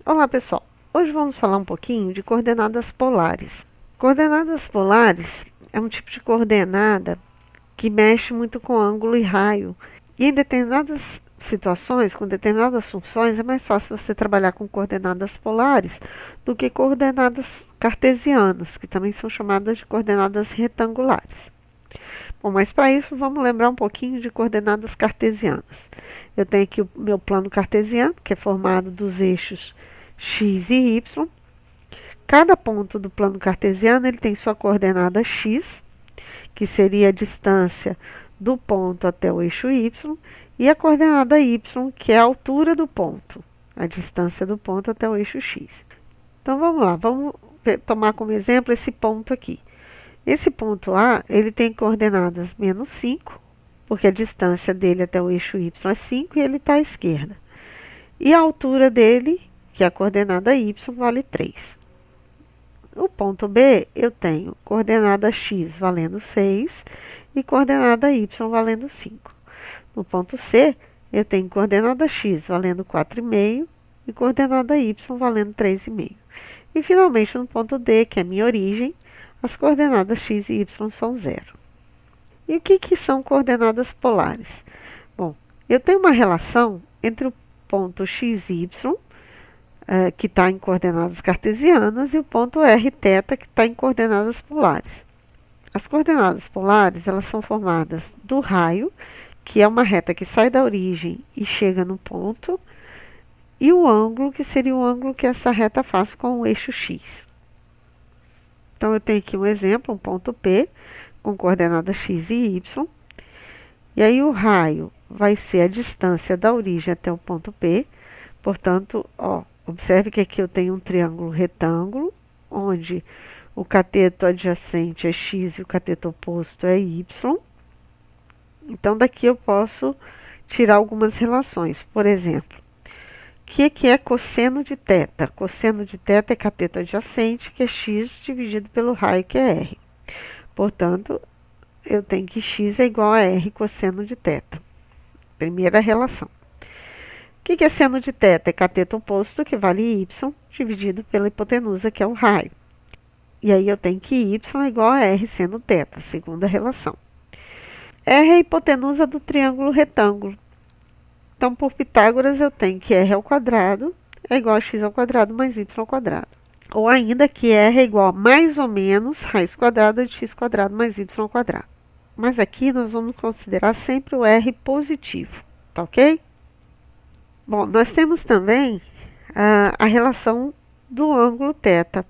Olá pessoal, hoje vamos falar um pouquinho de coordenadas polares. Coordenadas polares é um tipo de coordenada que mexe muito com ângulo e raio. E em determinadas situações, com determinadas funções, é mais fácil você trabalhar com coordenadas polares do que coordenadas cartesianas, que também são chamadas de coordenadas retangulares. Bom, mas para isso vamos lembrar um pouquinho de coordenadas cartesianas. Eu tenho aqui o meu plano cartesiano, que é formado dos eixos x e y. Cada ponto do plano cartesiano ele tem sua coordenada x, que seria a distância do ponto até o eixo y, e a coordenada y, que é a altura do ponto, a distância do ponto até o eixo x. Então vamos lá, vamos tomar como exemplo esse ponto aqui. Esse ponto A, ele tem coordenadas menos 5, porque a distância dele até o eixo y é 5 e ele está à esquerda. E a altura dele, que é a coordenada y, vale 3. O ponto B, eu tenho coordenada x valendo 6 e coordenada y valendo 5. No ponto C, eu tenho coordenada x valendo 4,5 e coordenada y valendo 3,5. E finalmente no ponto D, que é a minha origem, as coordenadas x e y são 0. E o que são coordenadas polares? Bom, eu tenho uma relação entre o ponto x e y, que está em coordenadas cartesianas, e o ponto r θ, que está em coordenadas polares. As coordenadas polares elas são formadas do raio, que é uma reta que sai da origem e chega no ponto, e o ângulo, que seria o ângulo que essa reta faz com o eixo x. Então, eu tenho aqui um exemplo, um ponto P, com coordenadas x e y. E aí, o raio vai ser a distância da origem até o ponto P. Portanto, observe que aqui eu tenho um triângulo retângulo, onde o cateto adjacente é x e o cateto oposto é y. Então, daqui eu posso tirar algumas relações. Por exemplo, o que é cosseno de θ? Cosseno de θ é cateto adjacente, que é x dividido pelo raio, que é r. Portanto, eu tenho que x é igual a r cosseno de θ. Primeira relação. O que é seno de θ? É cateto oposto, que vale y, dividido pela hipotenusa, que é o raio. E aí eu tenho que y é igual a r seno θ, segunda relação. R é a hipotenusa do triângulo retângulo. Então, por Pitágoras, eu tenho que r ao quadrado é igual a x ao quadrado mais y ao quadrado. Ou ainda que r é igual a mais ou menos raiz quadrada de x quadrado mais y ao quadrado. Mas aqui nós vamos considerar sempre o r positivo, tá ok? Bom, nós temos também a relação do ângulo θ.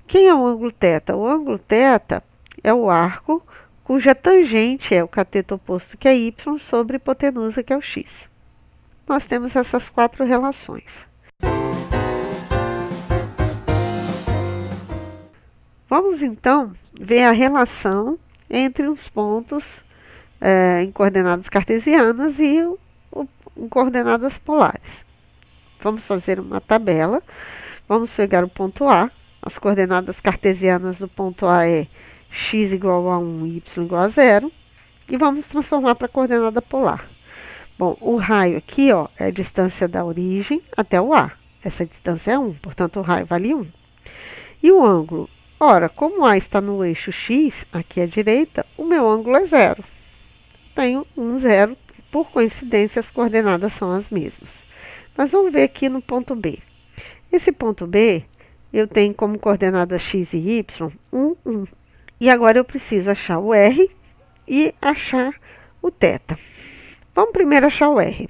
Quem é o ângulo θ? O ângulo θ é o arco cuja tangente é o cateto oposto, que é y, sobre a hipotenusa, que é o x. Nós temos essas 4 relações. Vamos então ver a relação entre os pontos em coordenadas cartesianas e em coordenadas polares. Vamos fazer uma tabela. Vamos pegar o ponto A. As coordenadas cartesianas do ponto A é x igual a 1, y igual a 0. E vamos transformar para a coordenada polar. Bom, o raio aqui, é a distância da origem até o A. Essa distância é 1, portanto, o raio vale 1. E o ângulo? Ora, como A está no eixo x, aqui à direita, o meu ângulo é 0. Tenho 1, 0. Por coincidência, as coordenadas são as mesmas. Mas vamos ver aqui no ponto B. Esse ponto B, eu tenho como coordenadas x e y 1, 1. E agora eu preciso achar o r e achar o θ. Vamos primeiro achar o r.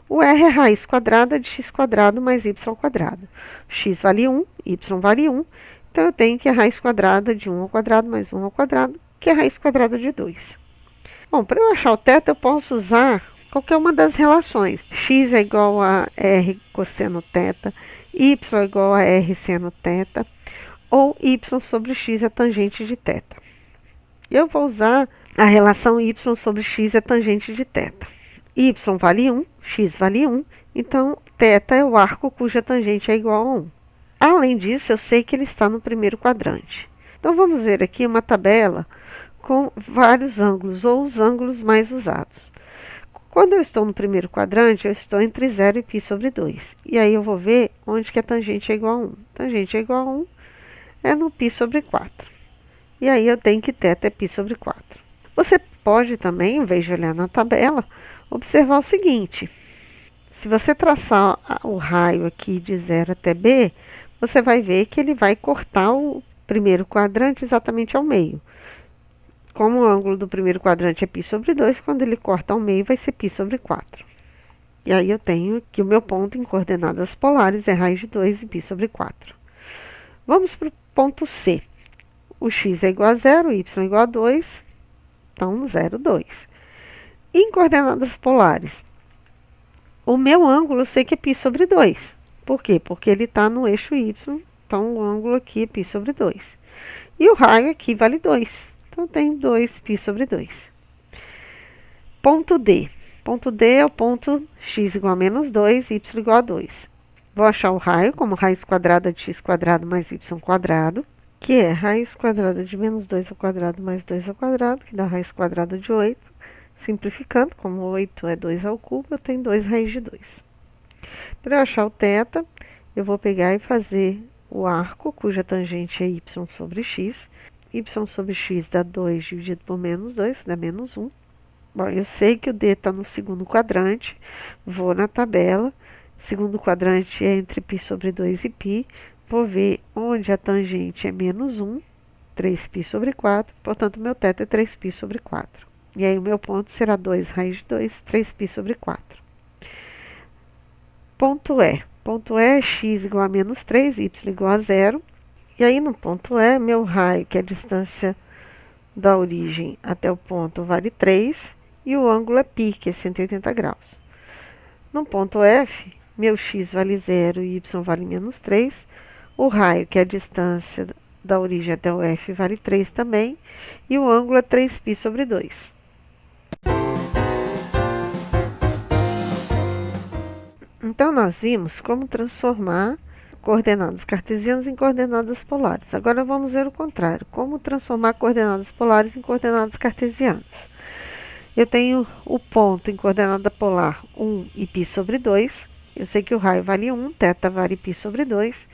O r é raiz quadrada de x quadrado mais y ao quadrado. X vale 1, y vale 1. Então, eu tenho que a raiz quadrada de 1 ao quadrado mais 1 ao quadrado, que é a raiz quadrada de 2. Bom, para eu achar o θ, eu posso usar qualquer uma das relações. X é igual a r cosseno θ, y é igual a r seno θ, ou y sobre x é tangente de θ. Eu vou usar a relação y sobre x é tangente de θ. Y vale 1, x vale 1, então θ é o arco cuja tangente é igual a 1. Além disso, eu sei que ele está no primeiro quadrante. Então, vamos ver aqui uma tabela com vários ângulos, ou os ângulos mais usados. Quando eu estou no primeiro quadrante, eu estou entre 0 e π sobre 2. E aí eu vou ver onde que a tangente é igual a 1. Tangente é igual a 1 é no π sobre 4. E aí eu tenho que θ é π sobre 4. Você pode também, em vez de olhar na tabela, observar o seguinte. Se você traçar o raio aqui de 0 até B, você vai ver que ele vai cortar o primeiro quadrante exatamente ao meio. Como o ângulo do primeiro quadrante é π sobre 2, quando ele corta ao meio vai ser π sobre 4. E aí eu tenho que o meu ponto em coordenadas polares é raiz de 2 e π sobre 4. Vamos para o ponto C. O x é igual a 0, o y é igual a 2, então 0, 2. Em coordenadas polares, o meu ângulo eu sei que é π sobre 2. Por quê? Porque ele está no eixo y, então o ângulo aqui é π sobre 2. E o raio aqui vale 2. Então, tem 2π sobre 2. Ponto D. Ponto D é o ponto x igual a menos 2, y igual a 2. Vou achar o raio como raiz quadrada de x quadrado mais y quadrado, que é raiz quadrada de menos 2 ao quadrado mais 2 ao quadrado, que dá raiz quadrada de 8. Simplificando, como 8 é 2 ao cubo, eu tenho 2 raiz de 2. Para eu achar o θ, eu vou pegar e fazer o arco, cuja tangente é y sobre x. Y sobre x dá 2 dividido por menos 2, dá menos 1. Bom, eu sei que o D está no segundo quadrante, vou na tabela. Segundo quadrante é entre π sobre 2 e π. Vou ver onde a tangente é menos 1, 3π sobre 4. Portanto, meu θ é 3π sobre 4. E aí o meu ponto será 2 raiz de 2, 3π sobre 4. Ponto E. Ponto E é x igual a menos 3, y igual a 0. E aí, no ponto E, meu raio, que é a distância da origem até o ponto, vale 3. E o ângulo é π, que é 180 graus. No ponto F, meu x vale 0 e y vale menos 3. O raio, que é a distância da origem até o F, vale 3 também. E o ângulo é 3π sobre 2. Então, nós vimos como transformar coordenadas cartesianas em coordenadas polares. Agora vamos ver o contrário, como transformar coordenadas polares em coordenadas cartesianas. Eu tenho o ponto em coordenada polar 1 e π sobre 2. Eu sei que o raio vale 1, θ vale π sobre 2.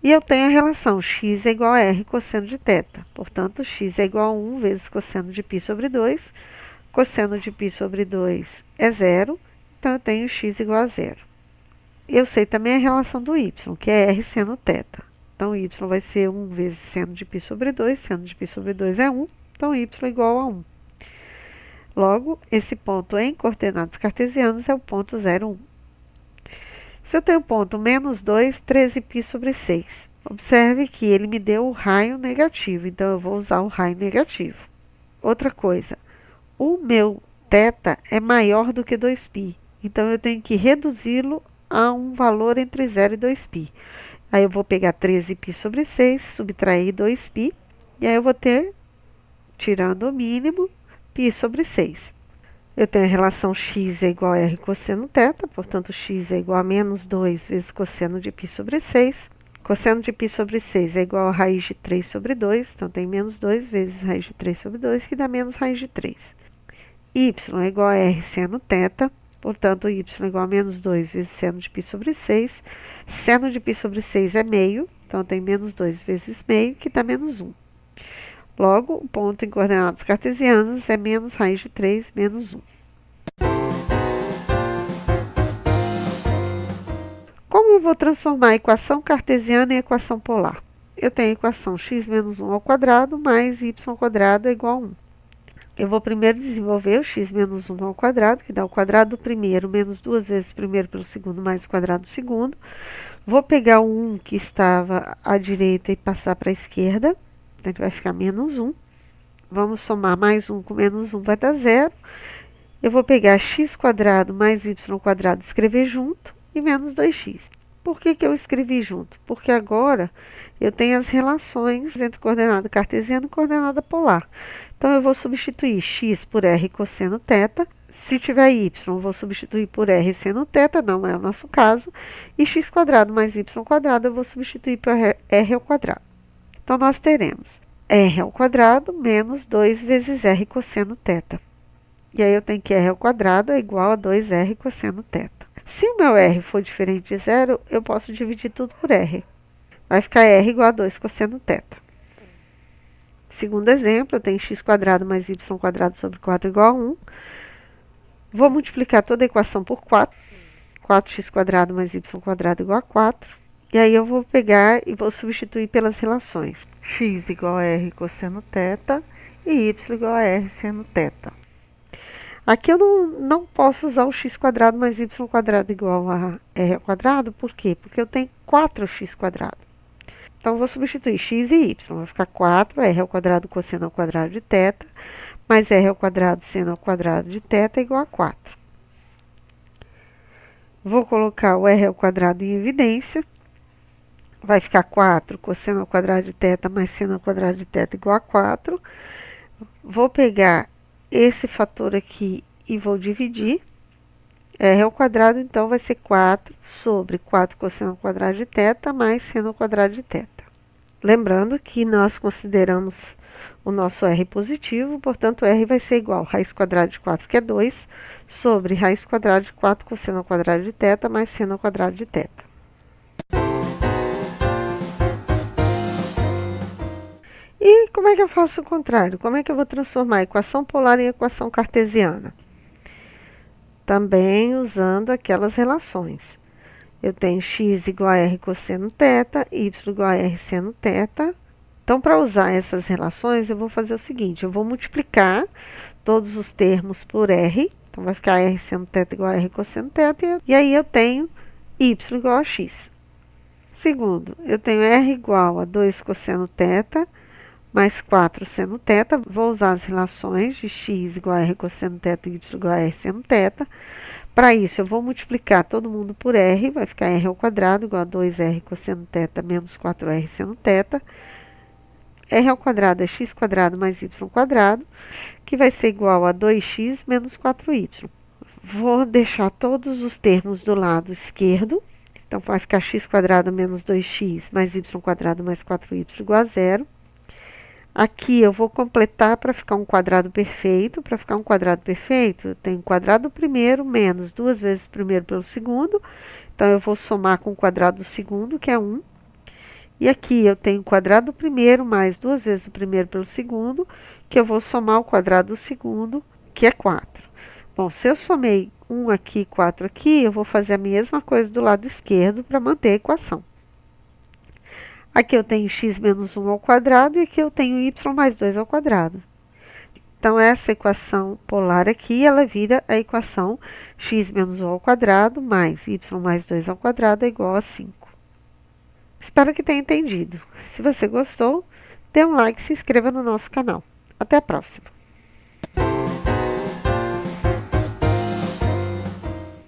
E eu tenho a relação x é igual a r cosseno de θ. Portanto, x é igual a 1 vezes cosseno de π sobre 2. Cosseno de π sobre 2 é 0. Então, eu tenho x igual a 0. Eu sei também a relação do y, que é r seno θ. Então, y vai ser 1 vezes seno de π sobre 2. Seno de π sobre 2 é 1. Então, y é igual a 1. Logo, esse ponto em coordenadas cartesianas é o ponto 0, 1. Se eu tenho o ponto menos 2, 13π sobre 6. Observe que ele me deu o raio negativo, então eu vou usar o raio negativo. Outra coisa, o meu θ é maior do que 2π, então eu tenho que reduzi-lo a um valor entre 0 e 2π. Aí eu vou pegar 13π sobre 6, subtrair 2π, e aí eu vou ter, tirando o mínimo, π sobre 6. Eu tenho a relação x é igual a r cosseno θ, portanto, x é igual a menos 2 vezes cosseno de π sobre 6. Cosseno de π sobre 6 é igual a raiz de 3 sobre 2, então tem menos 2 vezes raiz de 3 sobre 2, que dá menos raiz de 3. Y é igual a r seno θ, portanto, y é igual a menos 2 vezes seno de π sobre 6. Seno de π sobre 6 é meio, então tem menos 2 vezes meio, que dá menos 1. Logo, o ponto em coordenadas cartesianas é menos raiz de 3 menos 1. Como eu vou transformar a equação cartesiana em equação polar? Eu tenho a equação x menos 1 ao quadrado mais y ao quadrado é igual a 1. Eu vou primeiro desenvolver o x menos 1 ao quadrado, que dá o quadrado do primeiro menos 2 vezes o primeiro pelo segundo mais o quadrado do segundo. Vou pegar o 1 que estava à direita e passar para a esquerda. Então, vai ficar menos 1. Vamos somar mais 1 com menos 1, vai dar 0. Eu vou pegar x quadrado mais y quadrado e escrever junto, e menos 2x. Por que eu escrevi junto? Porque agora eu tenho as relações entre coordenada cartesiana e coordenada polar. Então, eu vou substituir x por r cosseno θ. Se tiver y, vou substituir por r seno θ, não é o nosso caso. E x quadrado mais y quadrado, eu vou substituir por r ao quadrado. Então, nós teremos r ao quadrado menos 2 vezes r cosseno θ. E aí eu tenho que r ao quadrado é igual a 2r cosseno θ. Se o meu r for diferente de zero, eu posso dividir tudo por r. Vai ficar r igual a 2 cosseno θ. Segundo exemplo, eu tenho x² mais y² sobre 4 igual a 1. Vou multiplicar toda a equação por 4. 4x² mais y² igual a 4. E aí eu vou pegar e vou substituir pelas relações. X igual a r cosseno θ e y igual a r seno θ. Aqui eu não posso usar o x² mais y² igual a r ao quadrado. Por quê? Porque eu tenho 4x². Então, eu vou substituir x e y. Vai ficar 4, r ao quadrado cosseno ao quadrado de θ, mais r ao quadrado seno ao quadrado de θ igual a 4. Vou colocar o r ao quadrado em evidência. Vai ficar 4 cosseno ao quadrado de θ mais seno ao quadrado de θ igual a 4. Vou pegar esse fator aqui e vou dividir. R ao quadrado, então, vai ser 4 sobre 4 cosseno ao quadrado de θ mais seno ao quadrado de θ. Lembrando que nós consideramos o nosso r positivo, portanto, r vai ser igual a raiz quadrada de 4, que é 2, sobre raiz quadrada de 4 cosseno ao quadrado de θ mais seno ao quadrado de θ. E como é que eu faço o contrário? Como é que eu vou transformar a equação polar em equação cartesiana? Também usando aquelas relações. Eu tenho x igual a r cosseno θ, y igual a r seno θ. Então, para usar essas relações, eu vou fazer o seguinte, eu vou multiplicar todos os termos por r. Então, vai ficar r seno θ igual a r cosseno θ, e aí eu tenho y igual a x. Segundo, eu tenho r igual a 2 cosseno θ, mais 4 seno θ. Vou usar as relações de x igual a r cosseno θ e y igual a r seno θ. Para isso, eu vou multiplicar todo mundo por r, vai ficar r ao quadrado igual a 2r cosseno θ menos 4r seno θ. R ao quadrado é x² mais y², que vai ser igual a 2x menos 4y. Vou deixar todos os termos do lado esquerdo. Então, vai ficar x² menos 2x mais y² mais 4y igual a 0. Aqui eu vou completar para ficar um quadrado perfeito. Para ficar um quadrado perfeito, eu tenho o quadrado do primeiro menos 2 vezes o primeiro pelo segundo. Então, eu vou somar com o quadrado do segundo, que é 1. E aqui eu tenho o quadrado do primeiro mais 2 vezes o primeiro pelo segundo, que eu vou somar o quadrado do segundo, que é 4. Bom, se eu somei 1 aqui e 4 aqui, eu vou fazer a mesma coisa do lado esquerdo para manter a equação. Aqui eu tenho x menos 1 ao quadrado e aqui eu tenho y mais 2 ao quadrado. Então, essa equação polar aqui, ela vira a equação x menos 1 ao quadrado mais y mais 2 ao quadrado é igual a 5. Espero que tenha entendido. Se você gostou, dê um like e se inscreva no nosso canal. Até a próxima!